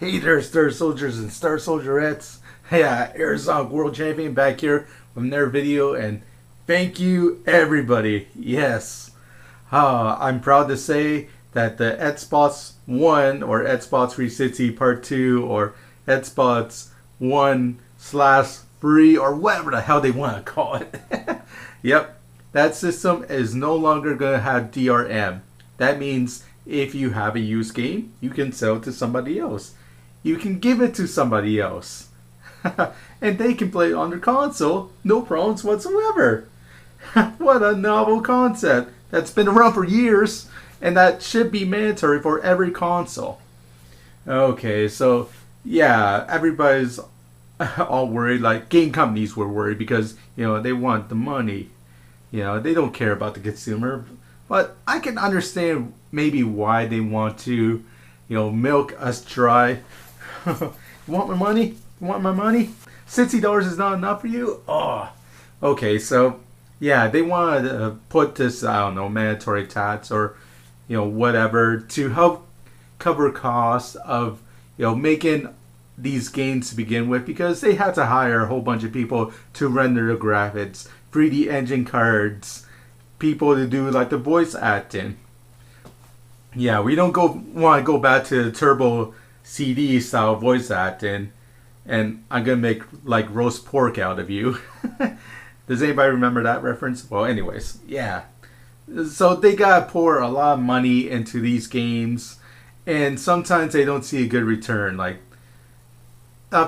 Hey there, Star Soldiers and Star Soldierettes. Hey, Arizona World Champion back here with another video, and thank you, everybody. Yes, I'm proud to say that the Xbox One or Xbox 360 Part 2 or Xbox One slash free or whatever the hell they want to call it. Yep, that system is no longer going to have DRM. That means if you have a used game, you can sell it to somebody else. You can give it to somebody else. And they can play it on their console, no problems whatsoever. What a novel concept that's been around for years, and that should be mandatory for every console. Okay, so yeah, everybody's all worried, like game companies were worried because, they want the money. They don't care about the consumer. But I can understand maybe why they want to, milk us dry. You want my money? You want my money? $60 is not enough for you? Oh. Okay, so yeah, they want to put this, I don't know, mandatory tax or, whatever to help cover costs of, making these games to begin with, because they had to hire a whole bunch of people to render the graphics, 3D engine cards, people to do like the voice acting. Yeah, we don't want to go back to the Turbo CD style voice acting, and I'm gonna make like roast pork out of you. Does anybody remember that reference? Well, anyways, yeah. So they gotta pour a lot of money into these games, and sometimes they don't see a good return. Like,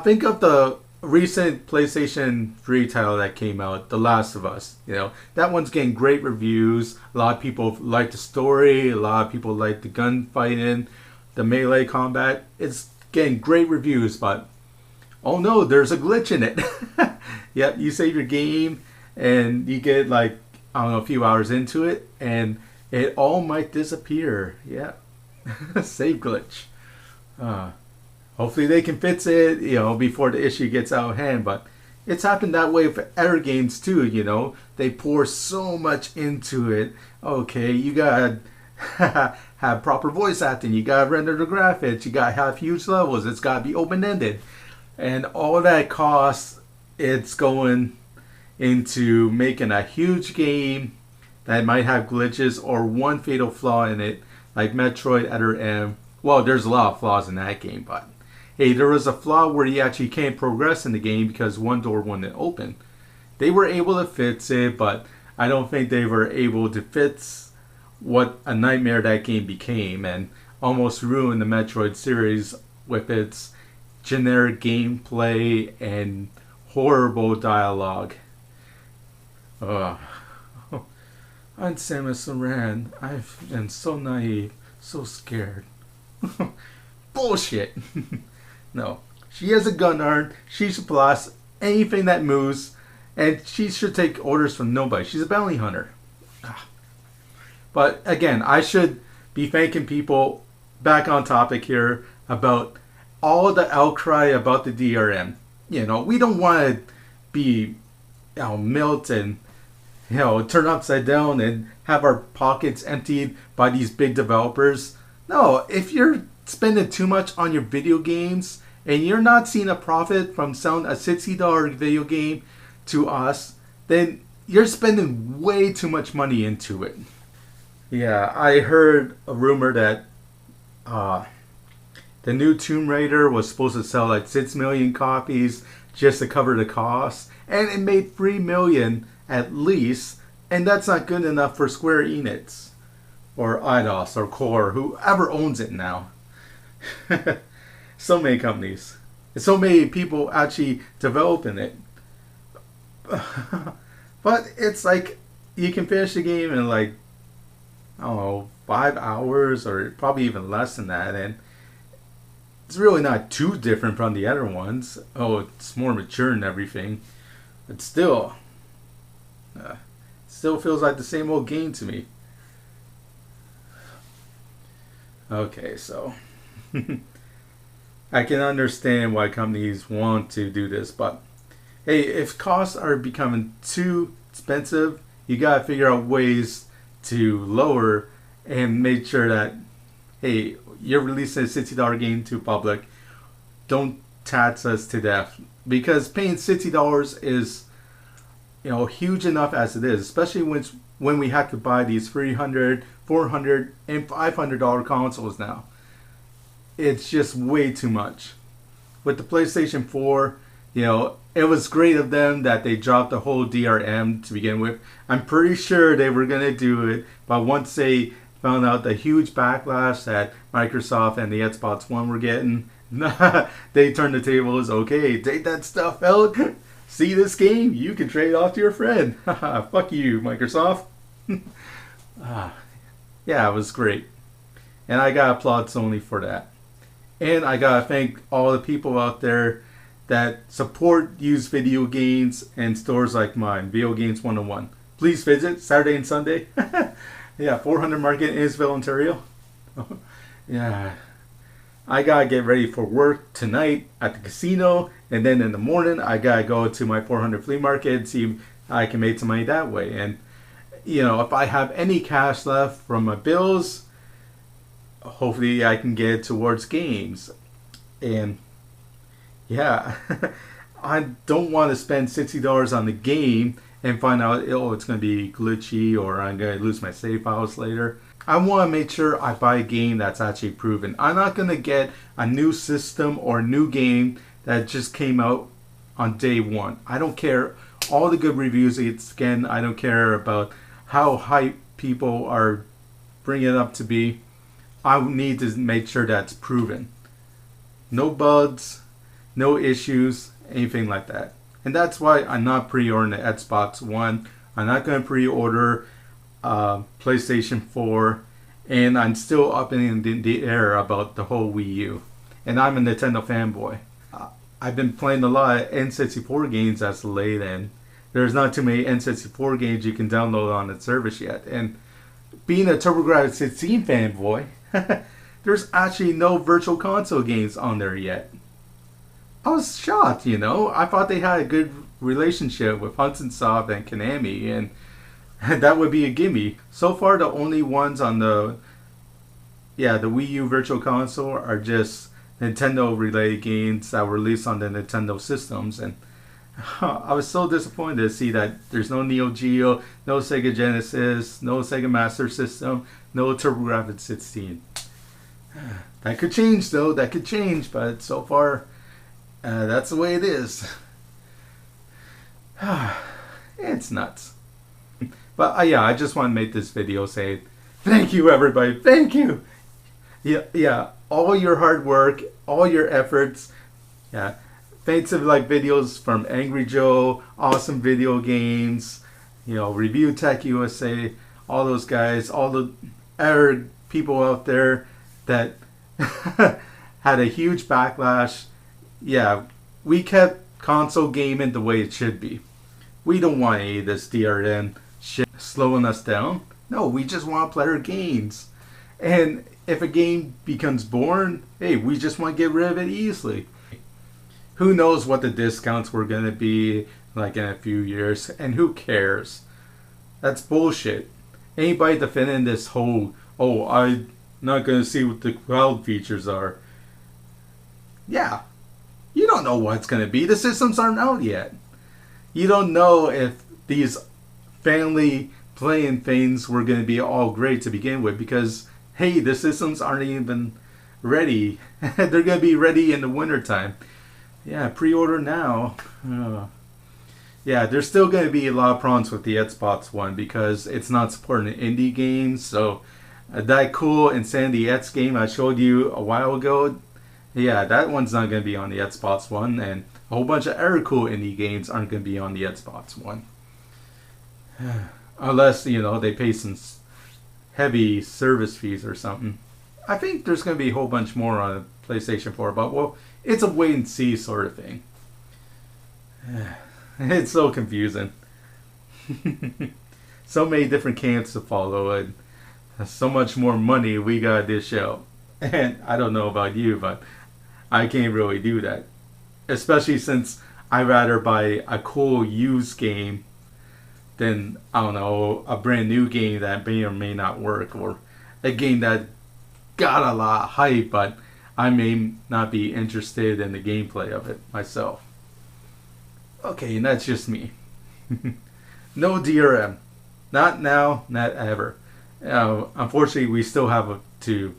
think of the recent PlayStation 3 title that came out, The Last of Us. That one's getting great reviews. A lot of people like the story. A lot of people like the gunfighting, the melee combat. It's getting great reviews, but oh no, there's a glitch in it. Yep, you save your game and you get like, I don't know, a few hours into it and it all might disappear. Yeah. Save glitch. Hopefully they can fix it, before the issue gets out of hand. But it's happened that way for other games too, They pour so much into it. Okay, you gotta have proper voice acting. You gotta render the graphics. You gotta have huge levels. It's gotta be open-ended. And all that costs, it's going into making a huge game that might have glitches or one fatal flaw in it, like Metroid Other M. Well, there's a lot of flaws in that game, but hey, there was a flaw where you actually can't progress in the game because one door wouldn't open. They were able to fix it, but I don't think they were able to fix what a nightmare that game became and almost ruined the Metroid series with its generic gameplay and horrible dialogue. I'm Samus Aran. I am so naive, so scared. Bullshit. No, she has a gun arm. She should blast anything that moves, and she should take orders from nobody. She's a bounty hunter. But again, I should be thanking people, back on topic here, about all the outcry about the DRM. We don't want to be milked and turn upside down and have our pockets emptied by these big developers. No, if you're spending too much on your video games and you're not seeing a profit from selling a $60 video game to us, then you're spending way too much money into it. Yeah, I heard a rumor that the new Tomb Raider was supposed to sell like 6 million copies just to cover the cost, and it made 3 million at least, and that's not good enough for Square Enix or Eidos or Core, whoever owns it now. So many companies, so many people actually developing it. But it's like you can finish the game in like, I don't know, 5 hours or probably even less than that, and it's really not too different from the other ones. Oh, it's more mature and everything, but still feels like the same old game to me. Okay, so I can understand why companies want to do this, but hey, if costs are becoming too expensive, you gotta figure out ways to lower and make sure that, hey, you're releasing a $60 game to public, don't tax us to death, because paying $60 is, huge enough as it is, especially when we have to buy these $300, $400, and $500 consoles now. It's just way too much. With the PlayStation 4, it was great of them that they dropped the whole DRM to begin with. I'm pretty sure they were going to do it, but once they found out the huge backlash that Microsoft and the Xbox One were getting, they turned the tables. Okay, take that stuff out. See this game? You can trade off to your friend. Fuck you, Microsoft. Yeah, it was great. And I gotta applaud Sony for that. And I gotta thank all the people out there that support used video games and stores like mine, Video Games 101. Please visit Saturday and Sunday. Yeah, 400 Market in Isabel, Ontario. Yeah. I gotta get ready for work tonight at the casino, and then in the morning I gotta go to my 400 flea market and see if I can make some money that way. And if I have any cash left from my bills, hopefully I can get it towards games. And yeah, I don't want to spend $60 on the game and find out, it's going to be glitchy or I'm going to lose my save files later. I want to make sure I buy a game that's actually proven. I'm not going to get a new system or a new game that just came out on day one. I don't care all the good reviews it's getting. I don't care about how hype people are bringing it up to be. I need to make sure that's proven. No bugs, no issues, anything like that. And that's why I'm not pre-ordering the Xbox One. I'm not going to pre-order PlayStation 4. And I'm still up in the air about the whole Wii U. And I'm a Nintendo fanboy. I've been playing a lot of N64 games as of late, and there's not too many N64 games you can download on the service yet. And being a TurboGrafx-16 fanboy, there's actually no Virtual Console games on there yet. I was shocked, I thought they had a good relationship with Hudson Soft and Konami, and that would be a gimme. So far, the only ones on the Wii U Virtual Console are just Nintendo-related games that were released on the Nintendo systems, and I was so disappointed to see that there's no Neo Geo, no Sega Genesis, no Sega Master System, no TurboGrafx-16. That could change, though. That could change, but so far, that's the way it is. It's nuts. But I just want to make this video say thank you, everybody. Thank you. Yeah. All your hard work, all your efforts. Yeah. Thanks to videos from Angry Joe, Awesome Video Games, Review Tech USA, all those guys, all the other people out there that had a huge backlash. Yeah, we kept console gaming the way it should be. We don't want any of this DRM shit slowing us down. No, we just want to play our games. And if a game becomes boring, hey, we just want to get rid of it easily. Who knows what the discounts were going to be like in a few years, and who cares? That's bullshit. Anybody defending this whole, I'm not going to see what the cloud features are. Yeah. You don't know what it's going to be. The systems aren't out yet. You don't know if these family playing things were going to be all great to begin with, because, hey, the systems aren't even ready. They're going to be ready in the wintertime. Yeah, pre-order now. Yeah, there's still going to be a lot of problems with the Xbox One because it's not supporting indie games. So that cool Insanity X game I showed you a while ago, yeah, that one's not going to be on the Xbox One, and a whole bunch of other cool indie games aren't going to be on the Xbox One. Unless, they pay some heavy service fees or something. I think there's going to be a whole bunch more on PlayStation 4, but, well, it's a wait and see sort of thing. It's so confusing. So many different camps to follow, and so much more money we got this show. And I don't know about you, but I can't really do that. Especially since I'd rather buy a cool used game than, I don't know, a brand new game that may or may not work, or a game that got a lot of hype, but I may not be interested in the gameplay of it myself. Okay, and that's just me. No DRM. Not now, not ever. Unfortunately, we still have to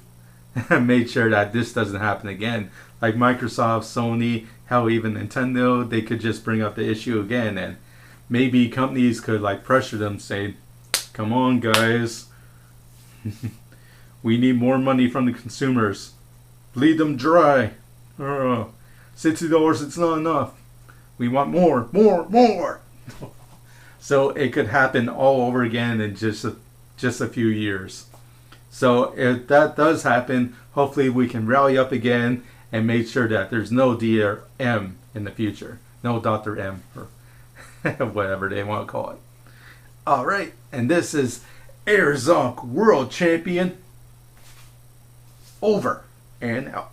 make sure that this doesn't happen again. Like Microsoft, Sony, hell, even Nintendo, they could just bring up the issue again, and maybe companies could like pressure them, saying, "Come on, guys, we need more money from the consumers. Bleed them dry. $60, it's not enough. We want more, more, more." So it could happen all over again in just a few years. So if that does happen, hopefully we can rally up again and make sure that there's no DRM in the future. No Dr. M or whatever they want to call it. Alright, and this is Air Zonk World Champion. Over and out.